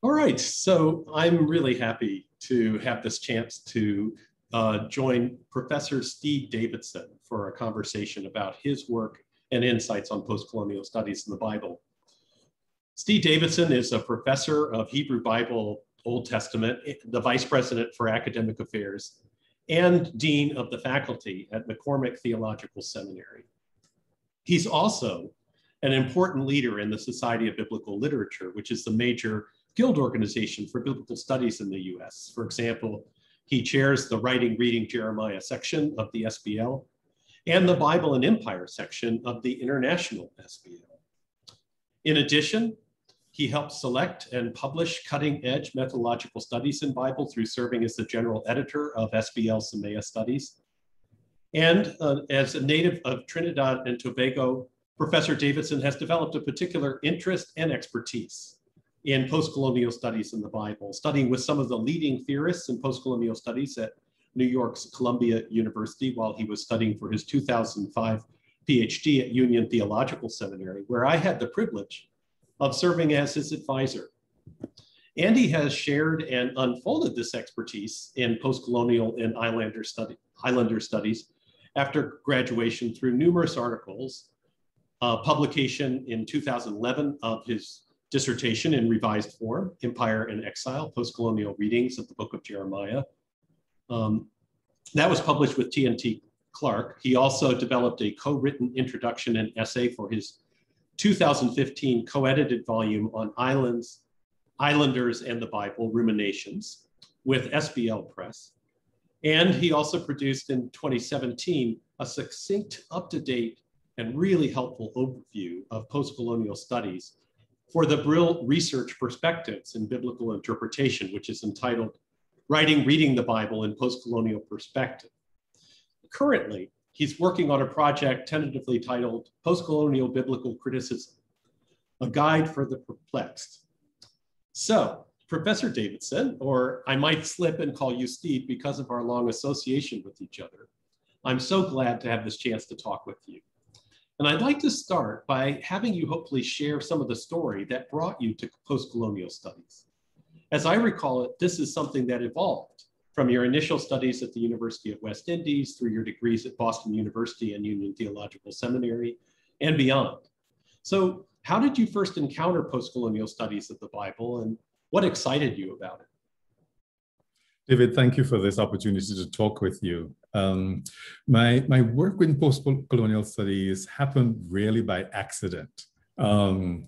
All right, so I'm really happy to have this chance to join Professor Steed Davidson for a conversation about his work and insights on postcolonial studies in the Bible. Steed Davidson is a professor of Hebrew Bible, Old Testament, the vice president for academic affairs, and dean of the faculty at McCormick Theological Seminary. He's also an important leader in the Society of Biblical Literature, which is the major guild organization for biblical studies in the US. For example, he chairs the Writing, Reading Jeremiah section of the SBL and the Bible and Empire section of the International SBL. In addition, he helps select and publish cutting-edge methodological studies in Bible through serving as the general editor of SBL Semea Studies. And as a native of Trinidad and Tobago, Professor Davidson has developed a particular interest and expertise in postcolonial studies in the Bible, studying with some of the leading theorists in postcolonial studies at New York's Columbia University while he was studying for his 2005 PhD at Union Theological Seminary, where I had the privilege of serving as his advisor. And he has shared and unfolded this expertise in postcolonial and Islander studies after graduation through numerous articles, publication in 2011 of his dissertation in revised form, Empire and Exile, Postcolonial Readings of the Book of Jeremiah. That was published with T&T Clark. He also developed a co-written introduction and essay for his 2015 co-edited volume on Islanders and the Bible, Ruminations, with SBL Press. And he also produced in 2017 a succinct, up-to-date, and really helpful overview of postcolonial studies for the Brill Research Perspectives in Biblical Interpretation, which is entitled Writing, Reading the Bible in Postcolonial Perspective. Currently, he's working on a project tentatively titled Postcolonial Biblical Criticism, a guide for the perplexed. So, Professor Davidson, or I might slip and call you Steve because of our long association with each other, I'm so glad to have this chance to talk with you. And I'd like to start by having you hopefully share some of the story that brought you to postcolonial studies. As I recall it, this is something that evolved from your initial studies at the University of West Indies through your degrees at Boston University and Union Theological Seminary and beyond. So how did you first encounter postcolonial studies of the Bible and what excited you about it? David, thank you for this opportunity to talk with you. My work in post-colonial studies happened really by accident. I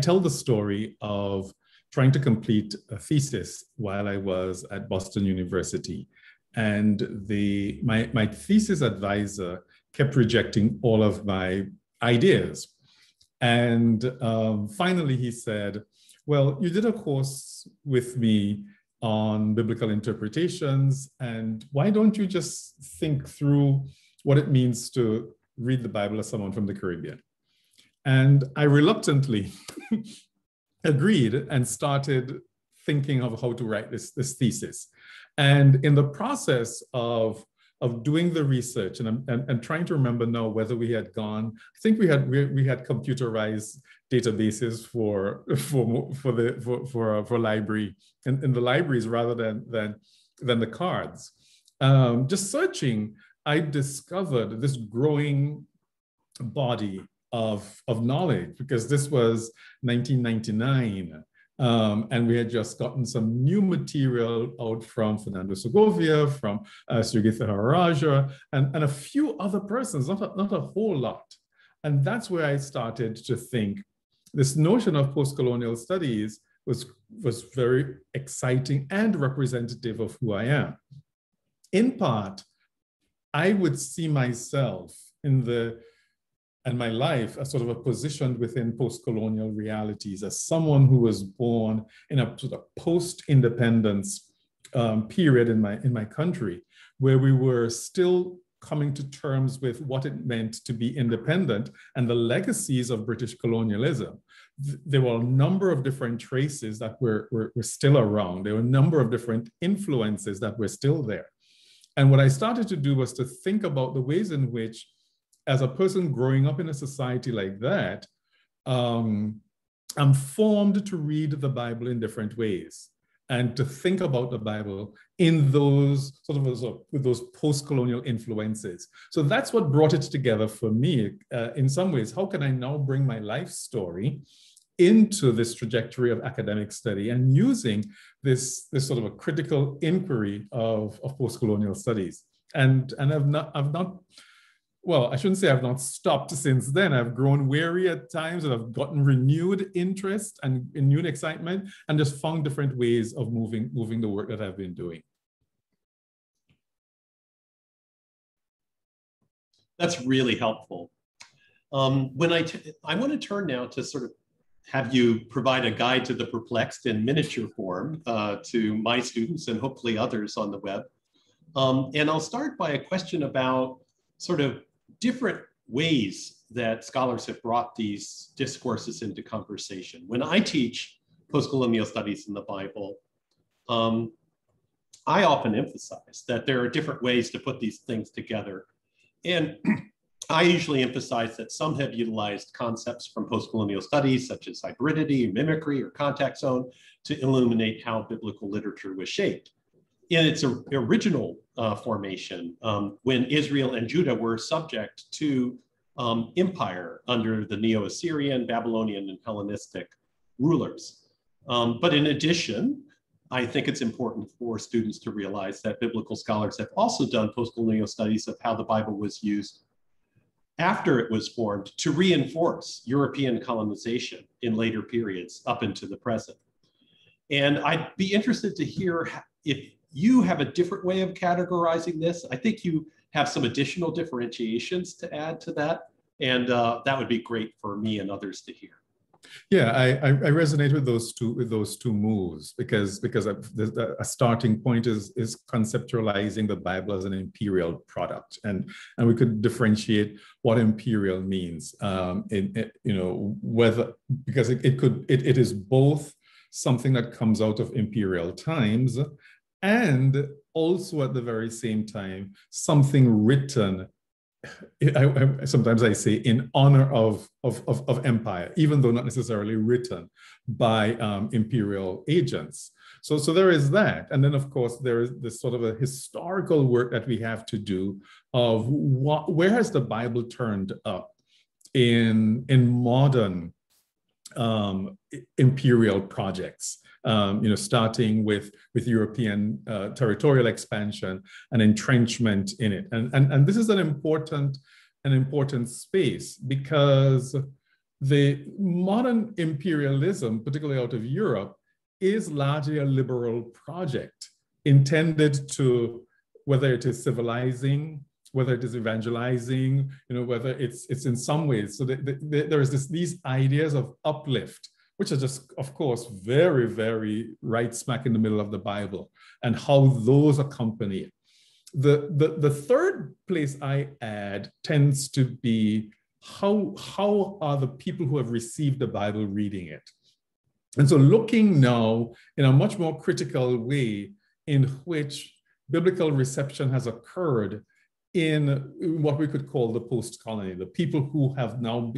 tell the story of trying to complete a thesis while I was at Boston University. And my thesis advisor kept rejecting all of my ideas. And finally he said, well, you did a course with me on biblical interpretations, and why don't you just think through what it means to read the Bible as someone from the Caribbean? And I reluctantly agreed and started thinking of how to write this thesis. And in the process of doing the research, and trying to remember now whether we had gone, I think we had computerized databases for library in the libraries rather than the cards. Just searching, I discovered this growing body of knowledge, because this was 1999. And we had just gotten some new material out from Fernando Segovia, from Sugirtharajah, and a few other persons, not a whole lot. And that's where I started to think this notion of postcolonial studies was very exciting and representative of who I am. In part, I would see myself and my life as sort of a position within postcolonial realities, as someone who was born in a sort of post-independence period in my country, where we were still coming to terms with what it meant to be independent and the legacies of British colonialism. There were a number of different traces that were still around. There were a number of different influences that were still there. And what I started to do was to think about the ways in which, as a person growing up in a society like that, I'm formed to read the Bible in different ways and to think about the Bible in those with those post-colonial influences. So that's what brought it together for me. In some ways, how can I now bring my life story into this trajectory of academic study and using this sort of a critical inquiry of post-colonial studies? And I've not, well, I shouldn't say I've not stopped since then. I've grown weary at times, and I've gotten renewed interest and renewed excitement, and just found different ways of moving the work that I've been doing. That's really helpful. When I want to turn now to sort of have you provide a guide to the Perplexed in miniature form to my students and hopefully others on the web. And I'll start by a question about sort of different ways that scholars have brought these discourses into conversation. When I teach postcolonial studies in the Bible, I often emphasize that there are different ways to put these things together. And I usually emphasize that some have utilized concepts from postcolonial studies, such as hybridity, mimicry, or contact zone, to illuminate how biblical literature was shaped. In its original formation, when Israel and Judah were subject to empire under the Neo-Assyrian, Babylonian, and Hellenistic rulers. But in addition, I think it's important for students to realize that biblical scholars have also done postcolonial studies of how the Bible was used after it was formed to reinforce European colonization in later periods up into the present. And I'd be interested to hear if you have a different way of categorizing this. I think you have some additional differentiations to add to that. And that would be great for me and others to hear. Yeah, I resonate with those two moves because a starting point is conceptualizing the Bible as an imperial product, and we could differentiate what imperial means. Whether because it is both something that comes out of imperial times, and also at the very same time something written. Sometimes I say in honor of empire, even though not necessarily written by imperial agents. So there is that. And then, of course, there is this sort of a historical work that we have to do of where has the Bible turned up in modern imperial projects, starting with European territorial expansion and entrenchment in it. And this is an important space because the modern imperialism, particularly out of Europe, is largely a liberal project intended to, whether it is civilizing, whether it is evangelizing, whether it's in some ways. So there is these ideas of uplift, which are just, of course, very, very right smack in the middle of the Bible, and how those accompany it. The third place I add tends to be how are the people who have received the Bible reading it? And so looking now in a much more critical way in which biblical reception has occurred in what we could call the post-colony, the people who have now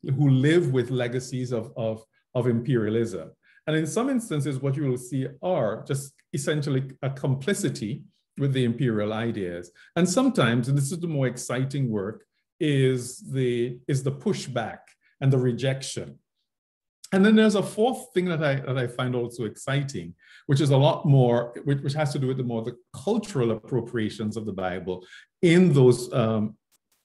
who live with legacies of imperialism. And in some instances, what you will see are just essentially a complicity with the imperial ideas. And sometimes, and this is the more exciting work, is the pushback and the rejection. And then there's a fourth thing that I find also exciting, which is a lot more, which has to do with the cultural appropriations of the Bible in those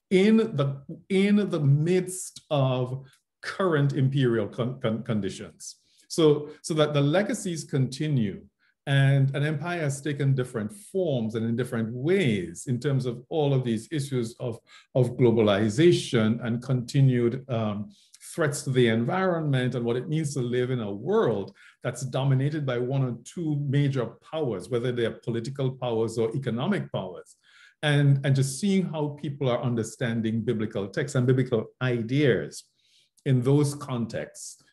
in the midst of current imperial conditions. So that the legacies continue, and an empire has taken different forms and in different ways in terms of all of these issues of globalization and continued threats to the environment and what it means to live in a world that's dominated by one or two major powers, whether they're political powers or economic powers. And just seeing how people are understanding biblical texts and biblical ideas in those contexts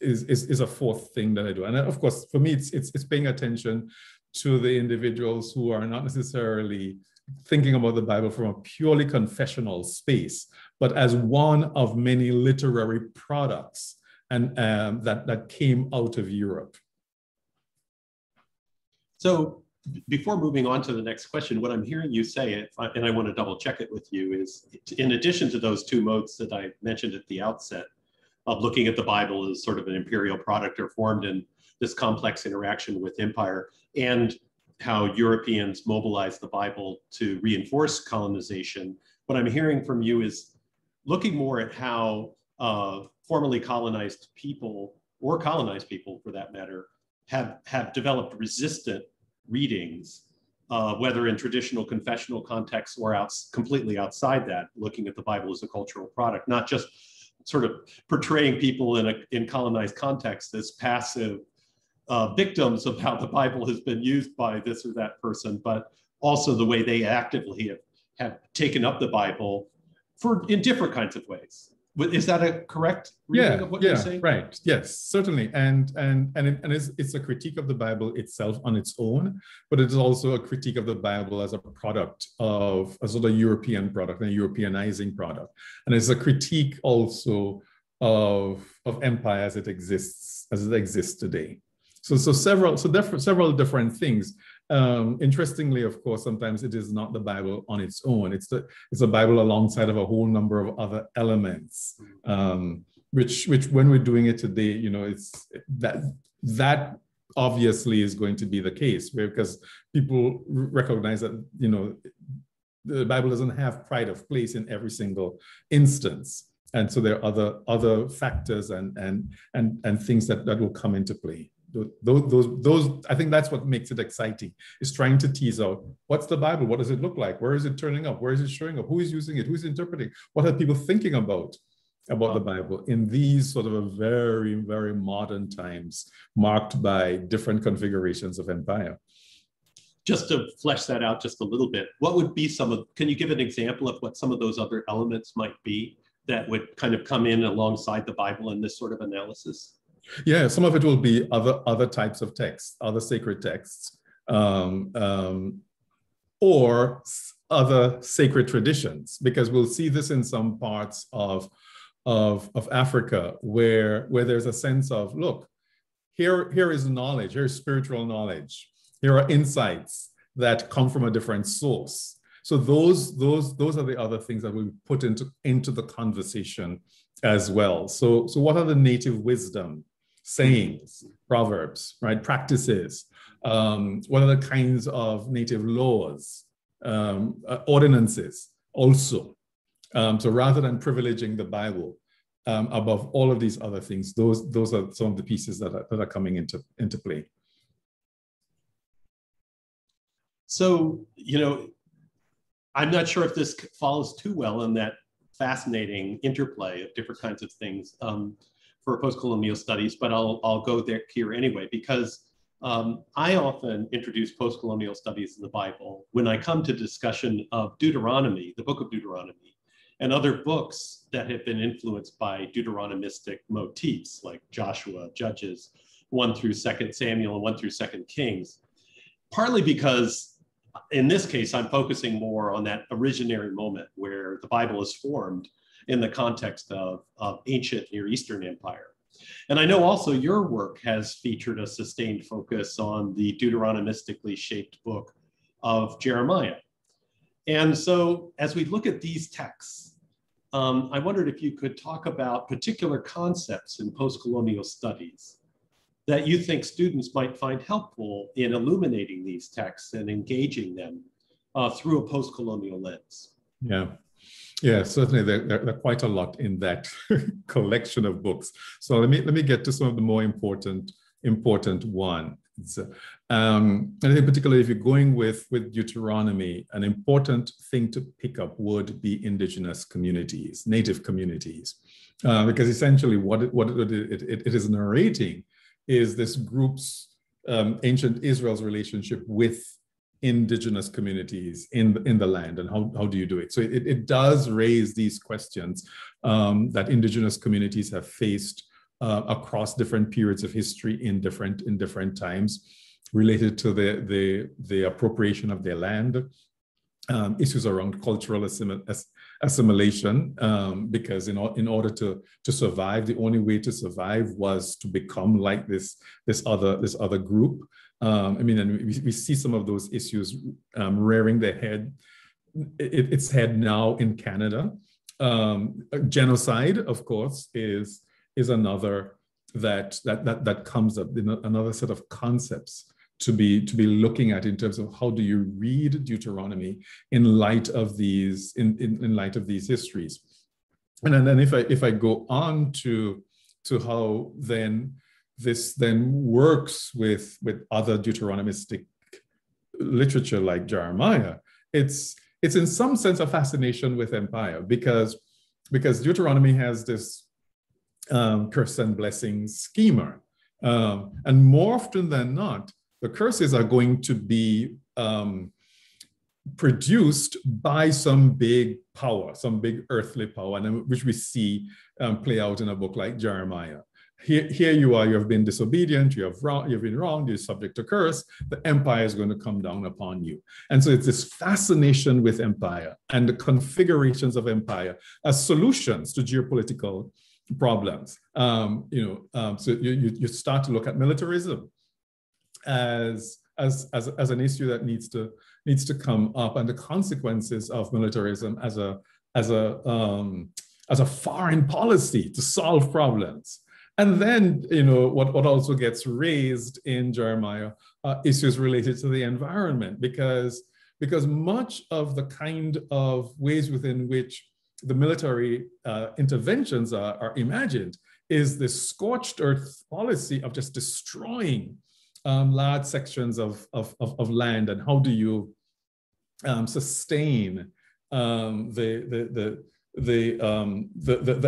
is a fourth thing that I do. And of course, for me, it's paying attention to the individuals who are not necessarily thinking about the Bible from a purely confessional space, but as one of many literary products and that came out of Europe. So before moving on to the next question, what I'm hearing you say, and I want to double check it with you, is in addition to those two modes that I mentioned at the outset, of looking at the Bible as sort of an imperial product or formed in this complex interaction with empire, and how Europeans mobilized the Bible to reinforce colonization, what I'm hearing from you is looking more at how formerly colonized people, or colonized people for that matter, have developed resistant readings, whether in traditional confessional contexts or completely outside that, looking at the Bible as a cultural product, not just sort of portraying people in colonized contexts as passive victims of how the Bible has been used by this or that person, but also the way they actively have taken up the Bible in different kinds of ways. Is that a correct reading of what you're saying? Right. Yes, certainly. And it's a critique of the Bible itself on its own, but it's also a critique of the Bible as a product of a sort of European product, a Europeanizing product. And it's a critique also of empire as it exists today. So several different things. Interestingly, of course, sometimes it is not the Bible on its own. It's a Bible alongside of a whole number of other elements, which when we're doing it today, you know, it's that obviously is going to be the case, because people recognize that, you know, the Bible doesn't have pride of place in every single instance, and so there are other factors and things that will come into play. Those I think that's what makes it exciting, is trying to tease out what's the Bible, what does it look like, where is it turning up, where is it showing up, who is using it, who's interpreting, what are people thinking about the Bible in these sort of a very, very modern times marked by different configurations of empire. Just to flesh that out just a little bit, what would be can you give an example of what some of those other elements might be that would kind of come in alongside the Bible in this sort of analysis? Yeah, some of it will be other types of texts, other sacred texts, or other sacred traditions, because we'll see this in some parts of Africa where there's a sense of, look, here is knowledge, here's spiritual knowledge, here are insights that come from a different source. So those are the other things that we put into the conversation as well. So what are the native wisdom, sayings, proverbs, right? Practices. What are the kinds of native laws, ordinances also? So rather than privileging the Bible above all of these other things, those are some of the pieces that are coming into play. So, you know, I'm not sure if this follows too well in that fascinating interplay of different kinds of things for postcolonial studies, but I'll go there here anyway, because I often introduce postcolonial studies in the Bible when I come to discussion of Deuteronomy, the book of Deuteronomy, and other books that have been influenced by Deuteronomistic motifs like Joshua, Judges, 1 through 2 Samuel, and 1 through 2 Kings, partly because in this case, I'm focusing more on that originary moment where the Bible is formed in the context of ancient Near Eastern empire. And I know also your work has featured a sustained focus on the Deuteronomistically shaped book of Jeremiah. And so as we look at these texts, I wondered if you could talk about particular concepts in postcolonial studies that you think students might find helpful in illuminating these texts and engaging them through a postcolonial lens. Yeah, certainly there are quite a lot in that collection of books. So let me get to some of the more important ones. And I think particularly if you're going with Deuteronomy, an important thing to pick up would be indigenous communities, native communities, because essentially what it is narrating is this group's ancient Israel's relationship with indigenous communities in the land, and how do you do it? So it does raise these questions that indigenous communities have faced across different periods of history in different times, related to the appropriation of their land, issues around cultural assimilation, because in order to survive, the only way to survive was to become like this other group. And we see some of those issues rearing their head, its head now in Canada. Genocide, of course, is another that comes up, another set of concepts to be looking at in terms of how do you read Deuteronomy in light of these in light of these histories. And then if I go on to how then this then works with other Deuteronomistic literature like Jeremiah, it's in some sense a fascination with empire, because Deuteronomy has this curse and blessing schema, and more often than not, the curses are going to be produced by some big power, some big earthly power, and which we see play out in a book like Jeremiah. Here you are, you have been disobedient, you've been wronged, you're subject to curse, the empire is going to come down upon you. And so it's this fascination with empire and the configurations of empire as solutions to geopolitical problems. So you start to look at militarism as an issue that needs to come up, and the consequences of militarism as a foreign policy to solve problems. And then, what also gets raised in Jeremiah issues related to the environment, because much of the kind of ways within which the military interventions are imagined is this scorched earth policy of just destroying large sections of land, and how do you sustain the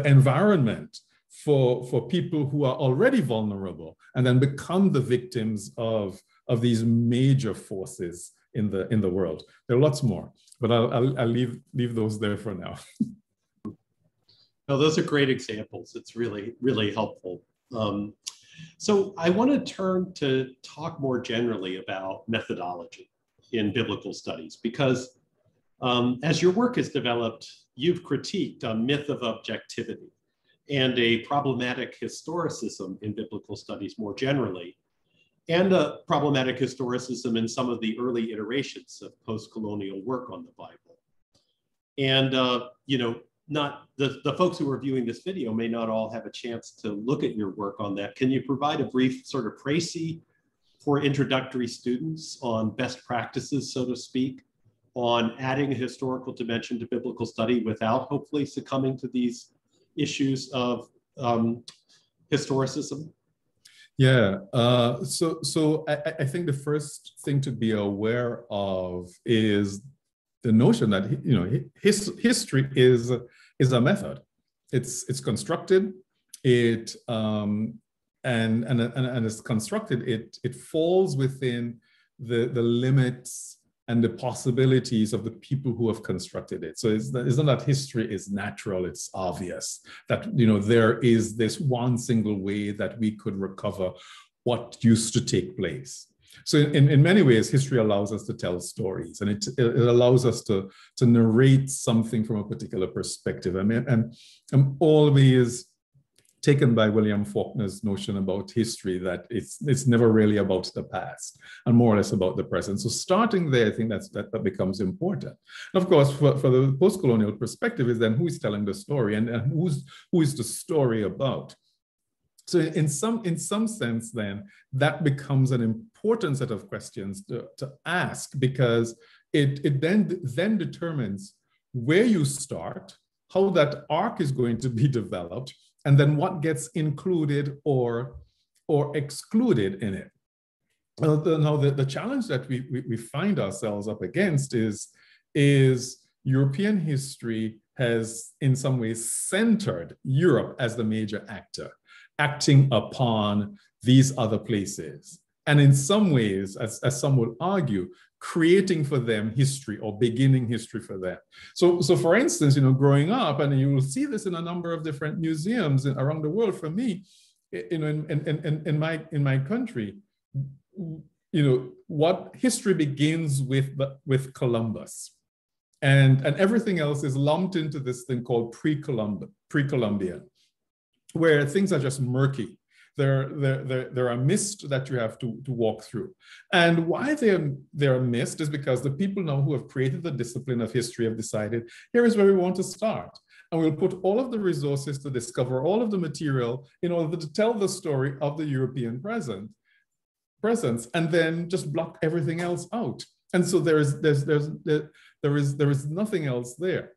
environment for people who are already vulnerable, and then become the victims of these major forces in the world. There are lots more, but I'll leave those there for now. No, those are great examples. It's really, really helpful. So I want to turn to talk more generally about methodology in biblical studies, because as your work has developed, you've critiqued a myth of objectivity and a problematic historicism in biblical studies more generally, and a problematic historicism in some of the early iterations of post-colonial work on the Bible. And, not the folks who are viewing this video may not all have a chance to look at your work on that. Can you provide a brief sort of précis for introductory students on best practices, so to speak, on adding a historical dimension to biblical study without hopefully succumbing to these issues of historicism? Yeah, so I think the first thing to be aware of is the notion that history is a method. It's constructed. And it's constructed. It falls within the limits and the possibilities of the people who have constructed it. So it's not that history is natural, it's obvious that there is this one single way that we could recover what used to take place. So in many ways, history allows us to tell stories, and it allows us to narrate something from a particular perspective. I mean, and I'm always taken by William Faulkner's notion about history, that it's never really about the past and more or less about the present. So starting there, I think that becomes important. And of course, for the post-colonial perspective is then who is telling the story, and who is the story about? So in some sense, then that becomes an important set of questions to ask, because it then determines where you start, how that arc is going to be developed, and then what gets included or excluded in it. Now, the challenge that we find ourselves up against is European history has in some ways centered Europe as the major actor, acting upon these other places. And in some ways, as some would argue, creating for them history or beginning history for them. So for instance, growing up, and you will see this in a number of different museums around the world. For me, in my country, what history begins with Columbus. And everything else is lumped into this thing called pre-Columbian, where things are just murky. There are mist that you have to walk through. And why they're mist is because the people now who have created the discipline of history have decided, here is where we want to start. And we'll put all of the resources to discover all of the material in order to tell the story of the European presence, and then just block everything else out. And so there is nothing else there.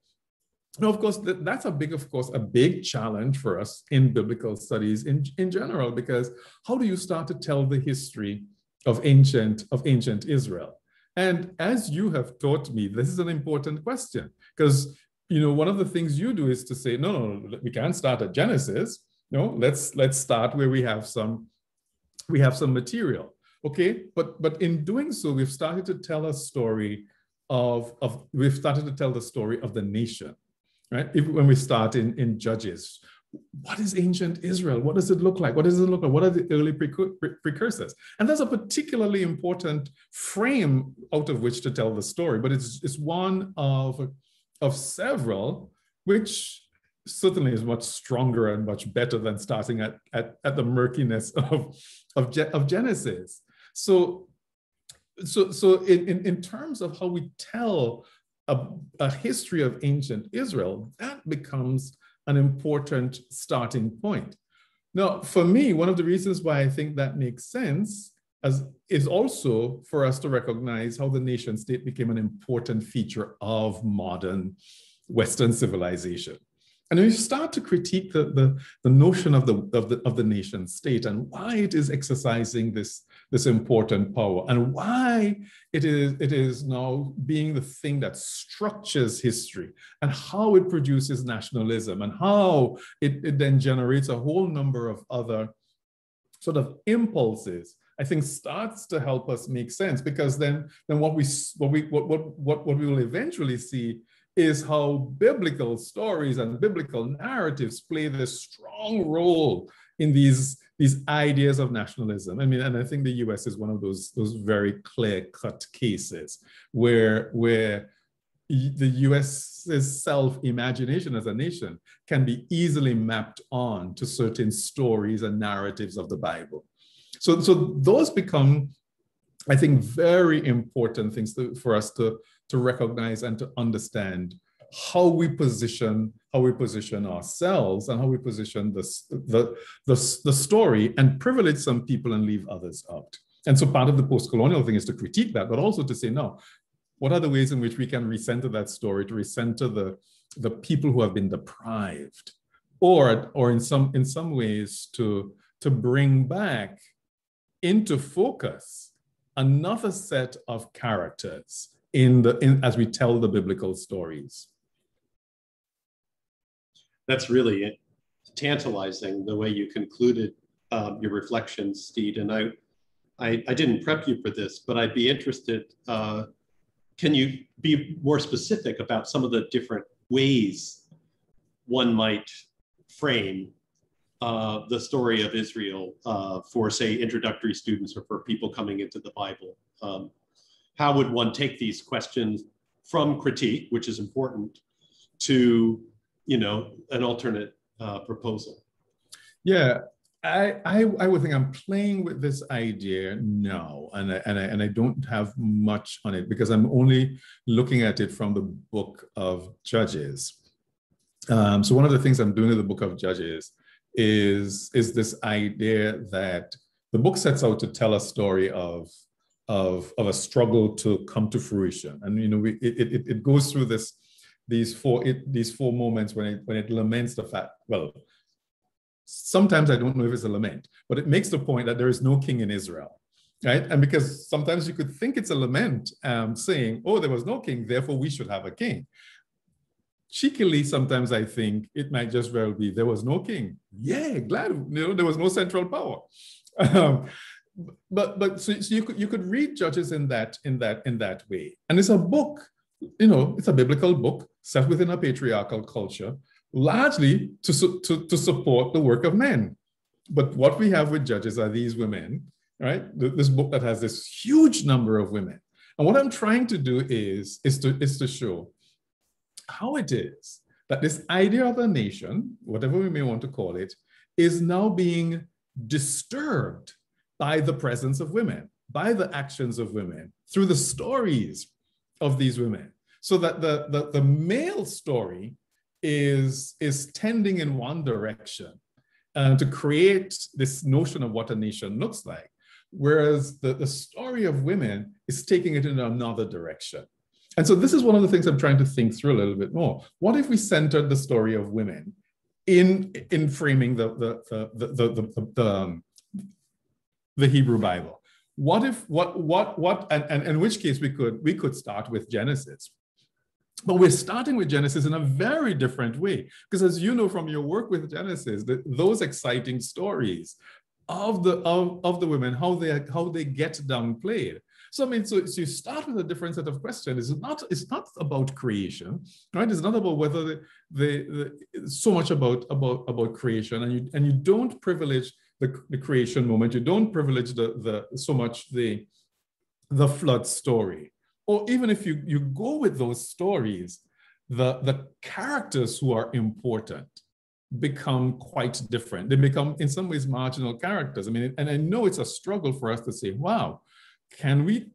Now, of course, that's a big challenge for us in biblical studies in general, because how do you start to tell the history of ancient Israel? And as you have taught me, this is an important question, because one of the things you do is to say, no, we can't start at Genesis. No, let's start where we have some material. Okay, but in doing so, we've started to tell a story we've started to tell the story of the nation, right? When we start in Judges, what is ancient Israel? What does it look like? What are the early precursors? And that's a particularly important frame out of which to tell the story, but it's one of several, which certainly is much stronger and much better than starting at the murkiness of Genesis. So in terms of how we tell a history of ancient Israel, that becomes an important starting point. Now, for me, one of the reasons why I think that makes sense is also for us to recognize how the nation state became an important feature of modern Western civilization. And we start to critique the notion of the nation state and why it is exercising this important power, and why it is now being the thing that structures history, and how it produces nationalism, and how it then generates a whole number of other sort of impulses, I think starts to help us make sense, because then what we will eventually see is how biblical stories and biblical narratives play this strong role in these ideas of nationalism. I mean, and I think the US is one of those very clear-cut cases where the US's self-imagination as a nation can be easily mapped on to certain stories and narratives of the Bible. So those become, I think, very important things for us to recognize and to understand how we position ourselves and how we position the story, and privilege some people and leave others out. And so part of the post-colonial thing is to critique that, but also to say, no, what are the ways in which we can recenter that story, to recenter the people who have been deprived, or in some ways to bring back into focus another set of characters as we tell the biblical stories. That's really tantalizing, the way you concluded your reflections, Steed. And I didn't prep you for this, but I'd be interested, can you be more specific about some of the different ways one might frame the story of Israel for, say, introductory students or for people coming into the Bible? How would one take these questions from critique, which is important, to an alternate proposal? Yeah, I would think I'm playing with this idea now, and I don't have much on it because I'm only looking at it from the book of Judges. So one of the things I'm doing in the book of Judges is this idea that the book sets out to tell a story of a struggle to come to fruition, and it goes through these four moments when it laments the fact. Well, sometimes I don't know if it's a lament, but it makes the point that there is no king in Israel, right? And because sometimes you could think it's a lament, saying, "Oh, there was no king, therefore we should have a king." Cheekily, sometimes I think it might just well be there was no king. Yeah, glad there was no central power. But so you could read Judges in that way, and it's a book. It's a biblical book set within a patriarchal culture, largely to support the work of men. But what we have with Judges are these women, right? This book that has this huge number of women. And what I'm trying to do is to show how it is that this idea of a nation, whatever we may want to call it, is now being disturbed by the presence of women, by the actions of women, through the stories of these women. So that the male story is tending in one direction to create this notion of what a nation looks like, whereas the story of women is taking it in another direction. And so this is one of the things I'm trying to think through a little bit more. What if we centered the story of women in framing the Hebrew Bible? What if and in which case we could start with Genesis. But we're starting with Genesis in a very different way, because as you know from your work with Genesis, those exciting stories of the women, how they get downplayed. So I mean, so you start with a different set of questions. It's not about creation, right? It's not about whether so much about creation, and you don't privilege the creation moment. You don't privilege so much the flood story. Or even if you go with those stories, the characters who are important become quite different. They become, in some ways, marginal characters. I mean, and I know it's a struggle for us to say, wow, can we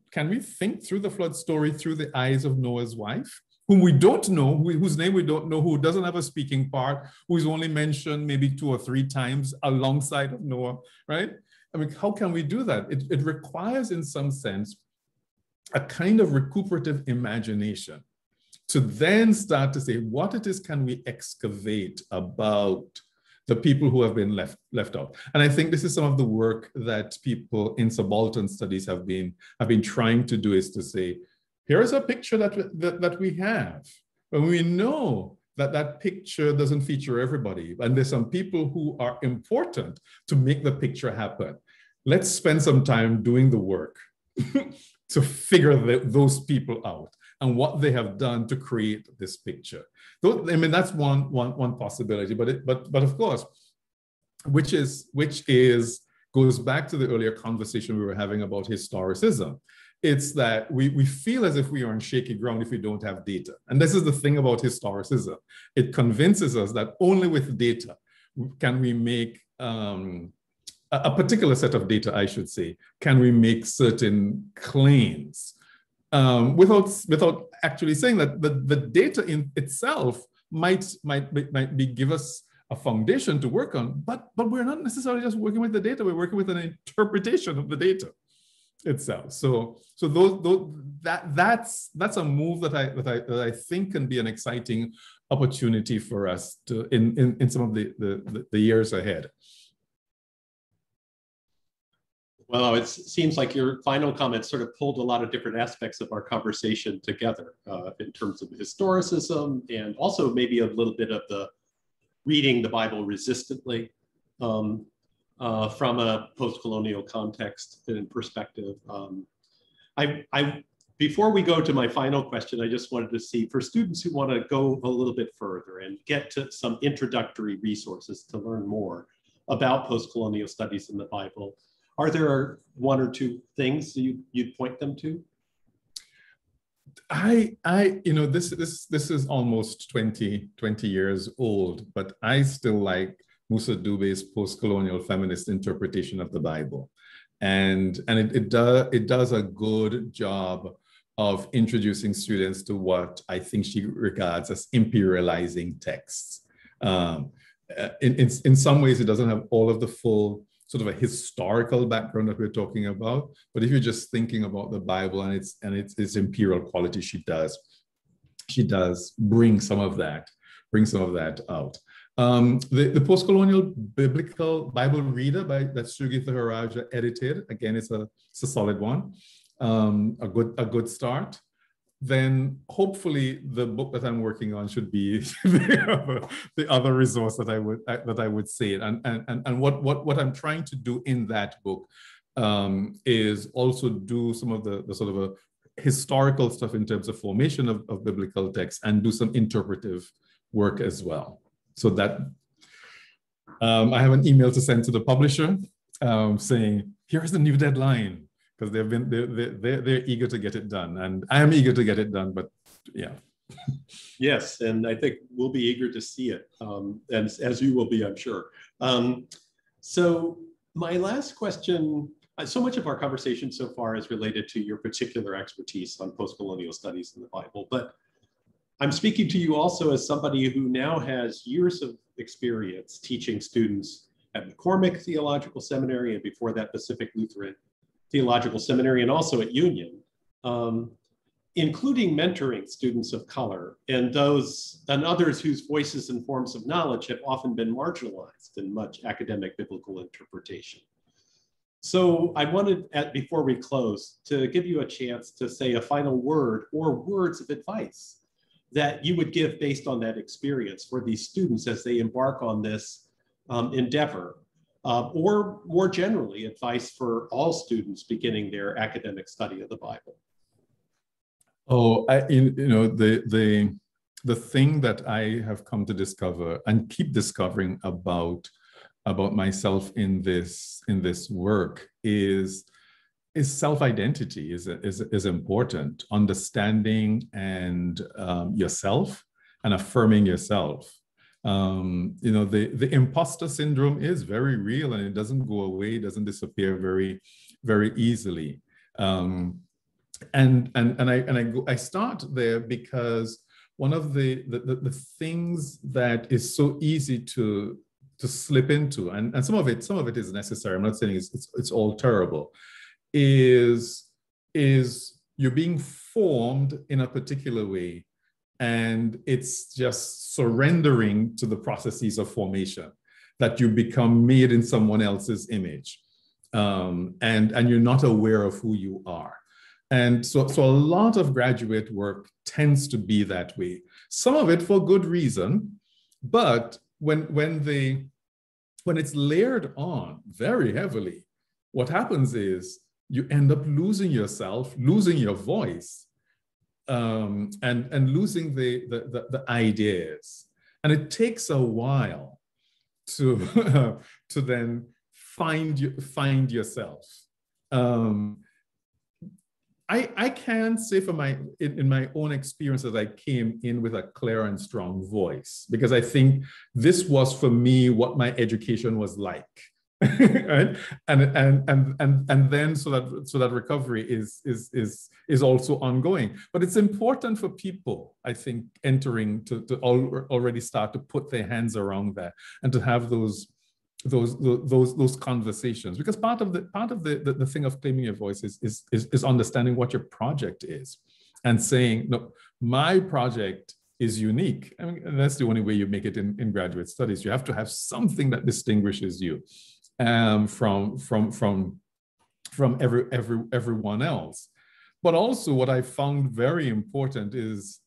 think through the flood story through the eyes of Noah's wife, whom we don't know, whose name we don't know, who doesn't have a speaking part, who is only mentioned maybe 2 or 3 times alongside of Noah, right? I mean, how can we do that? It requires, in some sense, a kind of recuperative imagination to then start to say, what it is can we excavate about the people who have been left out? And I think this is some of the work that people in subaltern studies have been trying to do, is to say, here's a picture that we have. And we know that picture doesn't feature everybody. And there's some people who are important to make the picture happen. Let's spend some time doing the work to figure those people out and what they have done to create this picture. I mean, that's one possibility, but of course, which goes back to the earlier conversation we were having about historicism. It's that we feel as if we are on shaky ground if we don't have data. And this is the thing about historicism. It convinces us that only with data can we make a particular set of data, I should say, can we make certain claims without actually saying that the data in itself might give us a foundation to work on, but we're not necessarily just working with the data, we're working with an interpretation of the data itself. So that's a move that I think can be an exciting opportunity for us to in some of the years ahead. Well, it seems like your final comments sort of pulled a lot of different aspects of our conversation together in terms of historicism, and also maybe a little bit of the reading the Bible resistantly from a post-colonial context and perspective. Before we go to my final question, I just wanted to see, for students who want to go a little bit further and get to some introductory resources to learn more about post-colonial studies in the Bible, are there 1 or 2 things you'd point them to? This is almost 20 years old, but I still like Musa Dube's post-colonial feminist interpretation of the Bible. And it does a good job of introducing students to what I think she regards as imperializing texts. In some ways, it doesn't have all of the full sort of a historical background that we're talking about, but if you're just thinking about the Bible and its imperial quality, she does bring some of that out. The Postcolonial Biblical Bible Reader that Sugirtharajah edited, again, it's a solid one, a good start. Then hopefully the book that I'm working on should be the other resource that I would say. And what I'm trying to do in that book is also do some of the sort of a historical stuff in terms of formation of biblical texts, and do some interpretive work as well. So that I have an email to send to the publisher saying, here's the new deadline, because they're eager to get it done, and I am eager to get it done. But yeah. Yes, and I think we'll be eager to see it, and as you will be, I'm sure. So my last question, so much of our conversation so far is related to your particular expertise on postcolonial studies in the Bible, but I'm speaking to you also as somebody who now has years of experience teaching students at McCormick Theological Seminary, and before that, Pacific Lutheran Theological Seminary, and also at Union, including mentoring students of color and those and others whose voices and forms of knowledge have often been marginalized in much academic biblical interpretation. So I wanted, before we close, to give you a chance to say a final word or words of advice that you would give based on that experience for these students as they embark on this endeavor, or more generally, advice for all students beginning their academic study of the Bible. Oh, the thing that I have come to discover and keep discovering about myself in this work is self-identity is important. Understanding and yourself and affirming yourself. The imposter syndrome is very real, and it doesn't go away, it doesn't disappear very, very easily. I start there because one of the things that is so easy to slip into, and some of it is necessary, I'm not saying it's all terrible, is you're being formed in a particular way, and it's just surrendering to the processes of formation, that you become made in someone else's image, and you're not aware of who you are. And so a lot of graduate work tends to be that way. Some of it for good reason, but when it's layered on very heavily, what happens is you end up losing yourself, losing your voice, and losing the ideas. And it takes a while to then find yourself. I can say in my own experiences, I came in with a clear and strong voice, because I think this was for me what my education was like, right? And then so that recovery is also ongoing. But it's important for people, I think, entering to already start to put their hands around that and to have those conversations, because part of the thing of claiming your voice is understanding what your project is and saying, no, my project is unique. I mean, that's the only way you make it in graduate studies. You have to have something that distinguishes you from everyone else. But also what I found very important is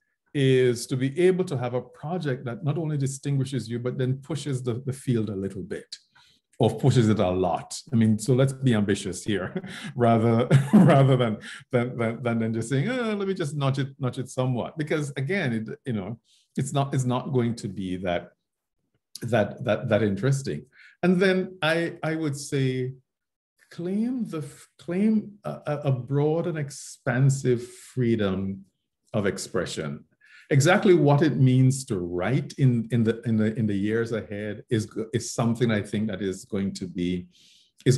to be able to have a project that not only distinguishes you, but then pushes the field a little bit, or pushes it a lot. I mean, so let's be ambitious here, rather than just saying, oh, let me just nudge it somewhat. Because again, it's not going to be that interesting. And then I would say, claim a broad and expansive freedom of expression. Exactly what it means to write in the years ahead is something I think that is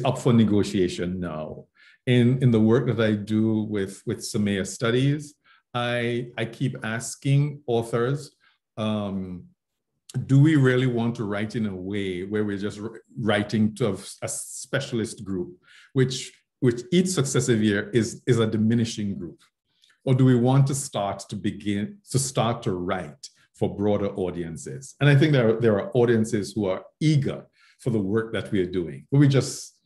up for negotiation now. In the work that I do with Samaya Studies, I keep asking authors, do we really want to write in a way where we're just writing to a specialist group, which each successive year is a diminishing group? Or do we want to start to write for broader audiences? And I think there are audiences who are eager for the work that we are doing, but we just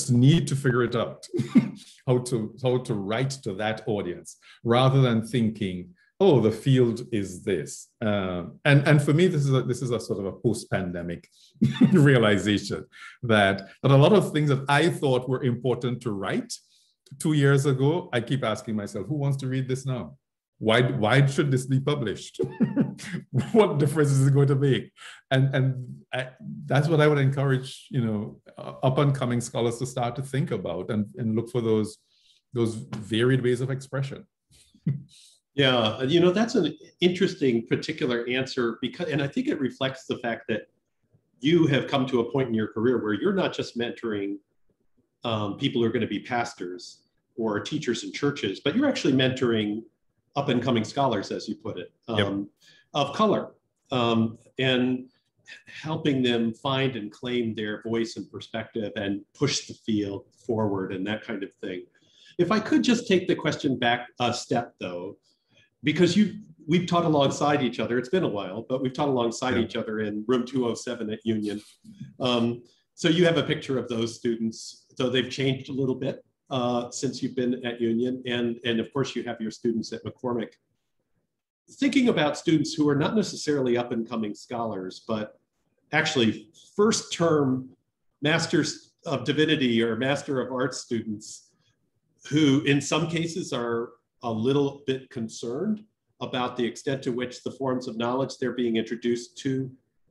need to figure it out, how to write to that audience, rather than thinking, oh, the field is this. And for me, this is a sort of a post-pandemic realization that a lot of things that I thought were important to write 2 years ago, I keep asking myself, who wants to read this now? Why should this be published? What difference is it going to make? And that's what I would encourage, up and coming scholars to start to think about and look for those varied ways of expression. Yeah, that's an interesting particular answer because, and I think it reflects the fact that you have come to a point in your career where you're not just mentoring people who are going to be pastors or teachers in churches, but you're actually mentoring up and coming scholars, as you put it, of color, and helping them find and claim their voice and perspective and push the field forward and that kind of thing. If I could just take the question back a step, though, because we've taught alongside each other. It's been a while, but we've taught alongside each other in room 207 at Union. So you have a picture of those students. So they've changed a little bit since you've been at Union. And of course, you have your students at McCormick. Thinking about students who are not necessarily up and coming scholars, but actually first term Masters of Divinity or Master of Arts students who in some cases are a little bit concerned about the extent to which the forms of knowledge they're being introduced to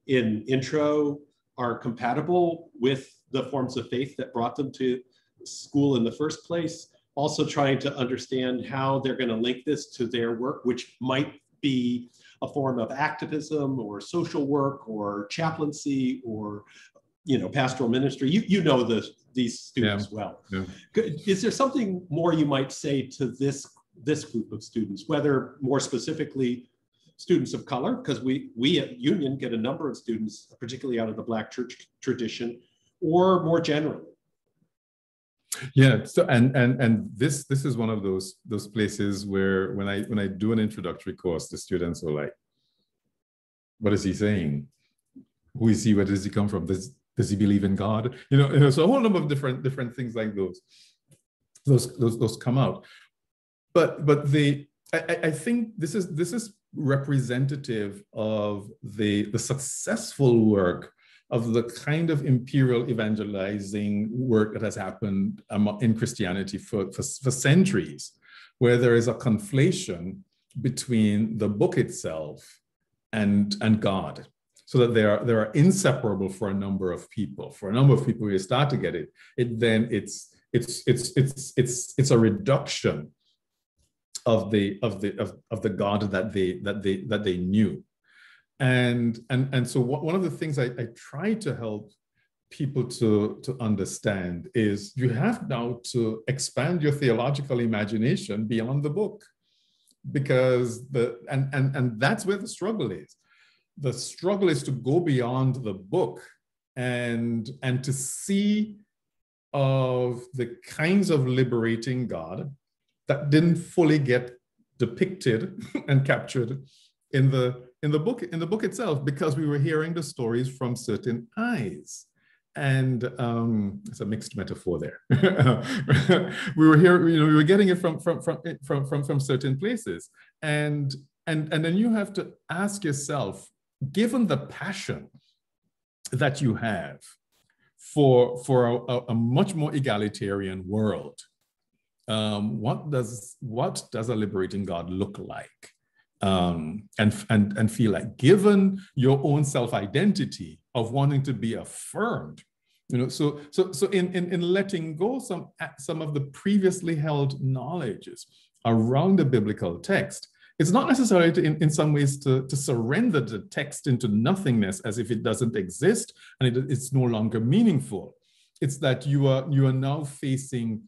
in intro are compatible with the forms of faith that brought them to school in the first place. Also trying to understand how they're going to link this to their work, which might be a form of activism or social work or chaplaincy or pastoral ministry. These students well. Yeah. Is there something more you might say to this group of students, whether more specifically students of color, because we at Union get a number of students, particularly out of the Black church tradition, or more generally? Yeah, so and this is one of those places where when I do an introductory course, the students are like, what is he saying? Who is he? Where does he come from? Does he believe in God? So a whole number of different things like those come out. But I think this is representative of the successful work of the kind of imperial evangelizing work that has happened in Christianity for centuries, where there is a conflation between the book itself and God, so that they are inseparable for a number of people. For a number of people, you start to get it. It's a reduction of the God that they knew. And so one of the things I try to help people to understand is you have now to expand your theological imagination beyond the book, because and that's where the struggle is. The struggle is to go beyond the book and to see of the kinds of liberating God that didn't fully get depicted and captured in the book itself, because we were hearing the stories from certain eyes. And it's a mixed metaphor there. we were getting it from certain places. And then you have to ask yourself, given the passion that you have for a much more egalitarian world, what does a liberating God look like? And feel like, given your own self-identity of wanting to be affirmed, so in letting go some of the previously held knowledges around the biblical text, it's not necessarily in some ways to surrender the text into nothingness as if it doesn't exist and it's no longer meaningful. It's that you are now facing,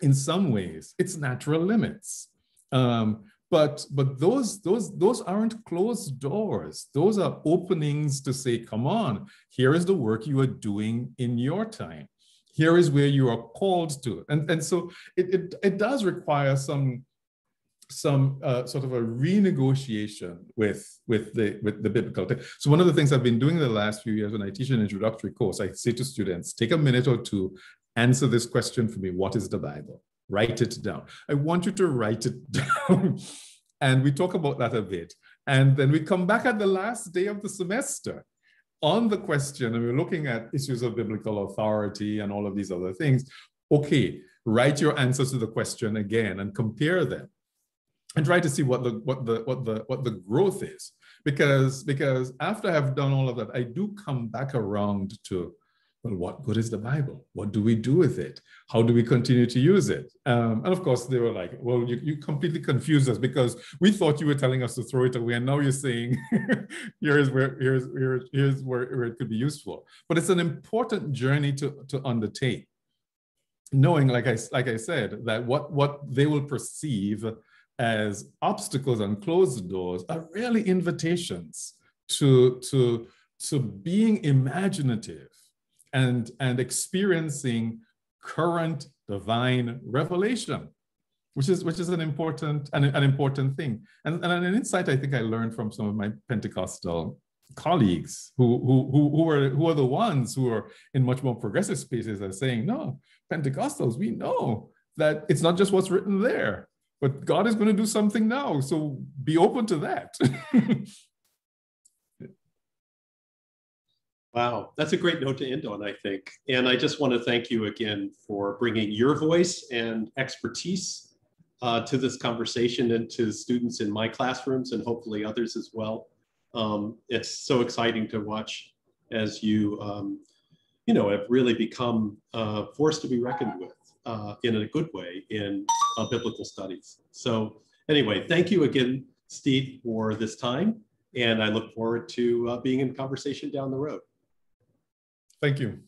in some ways, its natural limits. But those aren't closed doors. Those are openings to say, come on, here is the work you are doing in your time. Here is where you are called to. And so it does require some sort of a renegotiation with the biblical text. So one of the things I've been doing in the last few years when I teach an introductory course, I say to students, take a minute or two, answer this question for me. What is the Bible? Write it down. I want you to write it down. And we talk about that a bit. And then we come back at the last day of the semester on the question, and we're looking at issues of biblical authority and all of these other things. Okay, write your answers to the question again and compare them, and try to see what the growth is. Because after I've done all of that, I do come back around to well, what good is the Bible? What do we do with it? How do we continue to use it? And of course, they were like, well, you completely confused us because we thought you were telling us to throw it away. And now you're saying, here's where it could be useful. But it's an important journey to undertake, knowing, like I said, that what they will perceive as obstacles and closed doors are really invitations to being imaginative and experiencing current divine revelation, which is an important thing. And an insight I think I learned from some of my Pentecostal colleagues who are the ones who are in much more progressive spaces are saying, no, Pentecostals, we know that it's not just what's written there, but God is going to do something now. So be open to that. Wow, that's a great note to end on, I think. And I just want to thank you again for bringing your voice and expertise to this conversation and to students in my classrooms and hopefully others as well. It's so exciting to watch as you, have really become a force to be reckoned with in a good way in biblical studies. So anyway, thank you again, Steed, for this time. And I look forward to being in conversation down the road. Thank you.